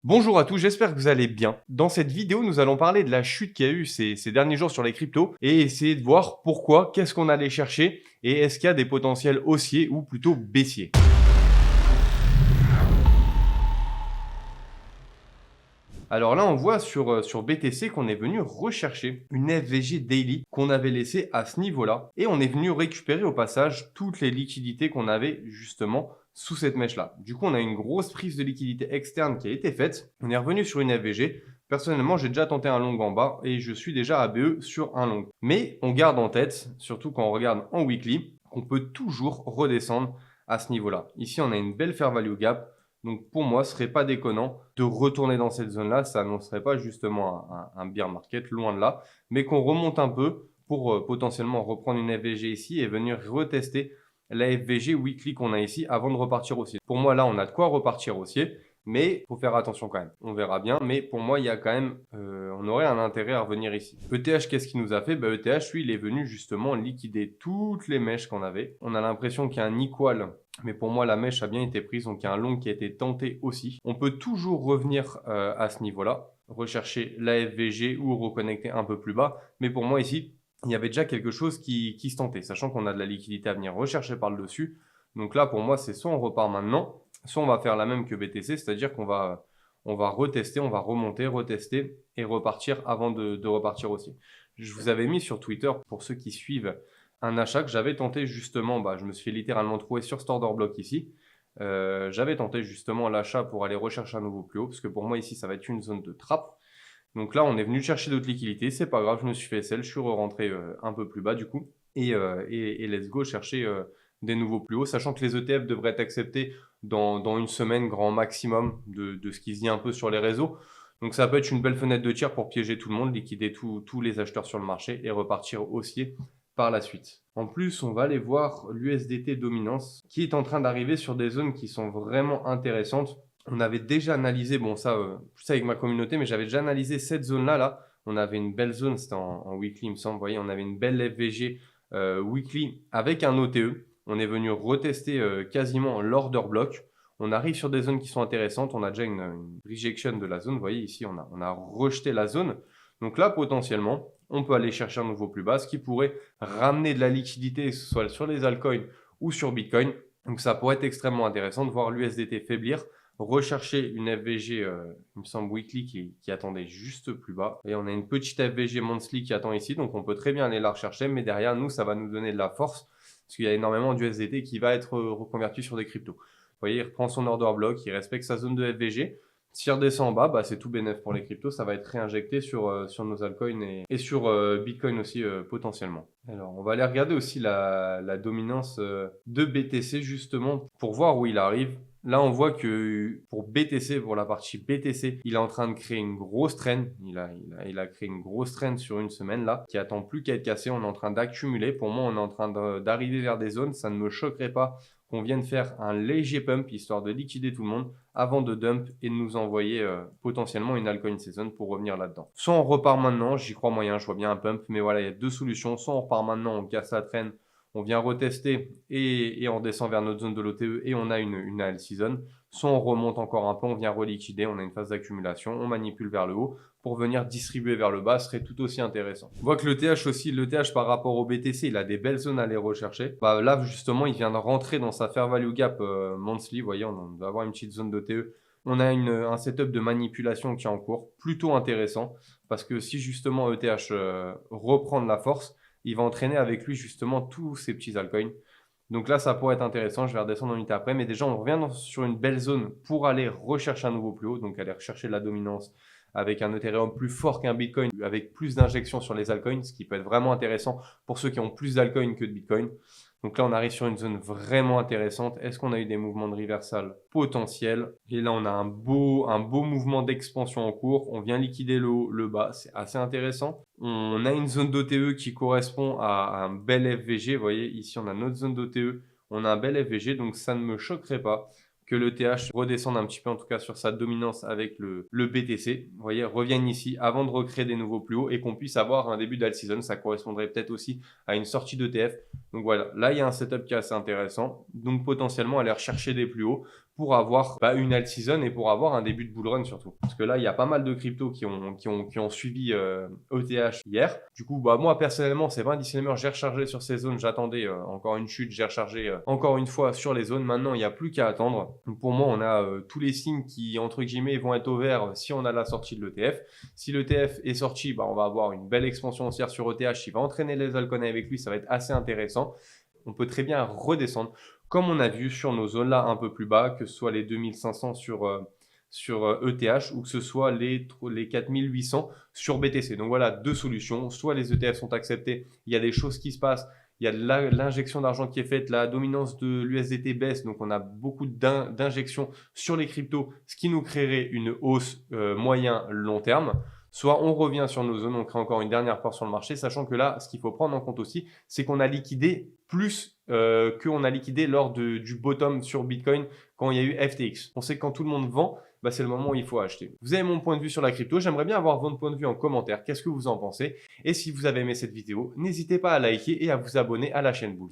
Bonjour à tous, j'espère que vous allez bien. Dans cette vidéo, nous allons parler de la chute qu'il y a eu ces derniers jours sur les cryptos et essayer de voir pourquoi, qu'est-ce qu'on allait chercher et est-ce qu'il y a des potentiels haussiers ou plutôt baissiers. Alors là, on voit sur BTC qu'on est venu rechercher une FVG daily qu'on avait laissée à ce niveau-là. Et on est venu récupérer au passage toutes les liquidités qu'on avait justement sous cette mèche-là. Du coup, on a une grosse prise de liquidité externe qui a été faite. On est revenu sur une FVG. Personnellement, j'ai déjà tenté un long en bas et je suis déjà ABE sur un long. Mais on garde en tête, surtout quand on regarde en weekly, qu'on peut toujours redescendre à ce niveau-là. Ici, on a une belle fair value gap. Donc pour moi, ce serait pas déconnant de retourner dans cette zone-là. Ça n'annoncerait pas justement un bear market, loin de là, mais qu'on remonte un peu pour potentiellement reprendre une FVG ici et venir retester la FVG weekly qu'on a ici avant de repartir haussier. Pour moi, là, on a de quoi repartir haussier, mais il faut faire attention quand même. On verra bien, mais pour moi, il y a quand même, on aurait un intérêt à revenir ici. ETH, qu'est-ce qu'il nous a fait? ETH, lui, il est venu justement liquider toutes les mèches qu'on avait. On a l'impression qu'il y a un equal, mais pour moi, la mèche a bien été prise, donc il y a un long qui a été tenté aussi. On peut toujours revenir à ce niveau-là, rechercher la FVG ou reconnecter un peu plus bas, mais pour moi ici, il y avait déjà quelque chose qui se tentait, sachant qu'on a de la liquidité à venir rechercher par le dessus. Donc là, pour moi, c'est soit on repart maintenant, soit on va faire la même que BTC, c'est-à-dire on va retester, on va remonter, retester et repartir avant de repartir aussi. Je vous avais mis sur Twitter, pour ceux qui suivent, un achat que j'avais tenté justement, je me suis fait littéralement trouver sur cet order block ici. J'avais tenté justement l'achat pour aller rechercher un nouveau plus haut, parce que pour moi ici, ça va être une zone de trappe. Donc là, on est venu chercher d'autres liquidités, c'est pas grave, je me suis fait SL, je suis rentré un peu plus bas du coup. Et let's go chercher des nouveaux plus hauts, sachant que les ETF devraient être acceptés dans une semaine grand maximum de ce qui se dit un peu sur les réseaux. Donc ça peut être une belle fenêtre de tir pour piéger tout le monde, liquider tous les acheteurs sur le marché et repartir haussier par la suite. En plus, on va aller voir l'USDT dominance qui est en train d'arriver sur des zones qui sont vraiment intéressantes. On avait déjà analysé, bon ça, plus avec ma communauté, mais j'avais déjà analysé cette zone-là. Là. On avait une belle zone, c'était en weekly, il me semble. Vous voyez, on avait une belle FVG weekly avec un OTE. On est venu retester quasiment l'order block. On arrive sur des zones qui sont intéressantes. On a déjà une rejection de la zone. Vous voyez, ici, on a rejeté la zone. Donc là, potentiellement, on peut aller chercher un nouveau plus bas, ce qui pourrait ramener de la liquidité, soit sur les altcoins ou sur Bitcoin. Donc ça pourrait être extrêmement intéressant de voir l'USDT faiblir, rechercher une FVG, il me semble weekly, qui attendait juste plus bas. Et on a une petite FVG monthly qui attend ici, donc on peut très bien aller la rechercher, mais derrière nous, ça va nous donner de la force, parce qu'il y a énormément d'USDT qui va être reconverti sur des cryptos. Vous voyez, il reprend son order block, il respecte sa zone de FVG. S'il redescend en bas, c'est tout bénef pour les cryptos. Ça va être réinjecté sur nos altcoins et sur Bitcoin aussi potentiellement. Alors, on va aller regarder aussi la dominance de BTC justement pour voir où il arrive. Là, on voit que pour BTC, pour la partie BTC, il est en train de créer une grosse trend. Il a créé une grosse trend sur une semaine là, qui attend plus qu'à être cassée. On est en train d'accumuler. Pour moi, on est en train d'arriver vers des zones. Ça ne me choquerait pas qu'on vienne faire un léger pump histoire de liquider tout le monde avant de dump et de nous envoyer potentiellement une altcoin season pour revenir là-dedans. Soit on repart maintenant, j'y crois moyen, je vois bien un pump, mais voilà, il y a deux solutions. Soit on repart maintenant, on casse la traîne, on vient retester et on descend vers notre zone de l'OTE et on a une AL season. Soit on remonte encore un peu, on vient reliquider, on a une phase d'accumulation, on manipule vers le haut pour venir distribuer vers le bas, serait tout aussi intéressant. On voit que le TH aussi, le TH par rapport au BTC, il a des belles zones à aller rechercher. Là, justement, il vient de rentrer dans sa fair value gap monthly. Vous voyez, on va avoir une petite zone d'OTE. On a un setup de manipulation qui est en cours, plutôt intéressant, parce que si justement ETH reprend de la force, il va entraîner avec lui justement tous ces petits altcoins. Donc là, ça pourrait être intéressant. Je vais redescendre en unité après. Mais déjà, on revient sur une belle zone pour aller rechercher un nouveau plus haut. Donc, aller rechercher de la dominance avec un Ethereum plus fort qu'un Bitcoin, avec plus d'injections sur les altcoins, ce qui peut être vraiment intéressant pour ceux qui ont plus d'altcoins que de Bitcoin. Donc là, on arrive sur une zone vraiment intéressante. Est-ce qu'on a eu des mouvements de reversal potentiels? Et là, on a un beau mouvement d'expansion en cours. On vient liquider le haut, le bas. C'est assez intéressant. On a une zone d'OTE qui correspond à un bel FVG. Vous voyez, ici, on a notre zone d'OTE. On a un bel FVG, donc ça ne me choquerait pas que le TH redescende un petit peu, en tout cas sur sa dominance avec le BTC. Vous voyez, reviennent ici avant de recréer des nouveaux plus hauts et qu'on puisse avoir un début d'alt season. Ça correspondrait peut-être aussi à une sortie d'ETF. Donc voilà, là, il y a un setup qui est assez intéressant. Donc potentiellement, aller rechercher des plus hauts pour avoir une alt season et pour avoir un début de bull run surtout. Parce que là, il y a pas mal de cryptos qui ont suivi ETH hier. Du coup, moi personnellement, c'est pas un disclaimer, j'ai rechargé sur ces zones, j'attendais encore une chute, j'ai rechargé encore une fois sur les zones. Maintenant, il n'y a plus qu'à attendre. Donc pour moi, on a tous les signes qui, entre guillemets, vont être au vert si on a la sortie de l'ETF. Si l'ETF est sorti, on va avoir une belle expansion haussière sur ETH qui va entraîner les altcoins avec lui, ça va être assez intéressant. On peut très bien redescendre, comme on a vu sur nos zones là un peu plus bas, que ce soit les 2500 sur ETH ou que ce soit les 4800 sur BTC. Donc voilà, deux solutions. Soit les ETF sont acceptés, il y a des choses qui se passent, il y a de l'injection d'argent qui est faite, la dominance de l'USDT baisse, donc on a beaucoup d'injections sur les cryptos, ce qui nous créerait une hausse moyen-long terme. Soit on revient sur nos zones, on crée encore une dernière part sur le marché, sachant que là, ce qu'il faut prendre en compte aussi, c'est qu'on a liquidé plus qu'on a liquidé lors du bottom sur Bitcoin quand il y a eu FTX. On sait que quand tout le monde vend, c'est le moment où il faut acheter. Vous avez mon point de vue sur la crypto, j'aimerais bien avoir votre point de vue en commentaire, qu'est-ce que vous en pensez? Et si vous avez aimé cette vidéo, n'hésitez pas à liker et à vous abonner à la chaîne Bulls.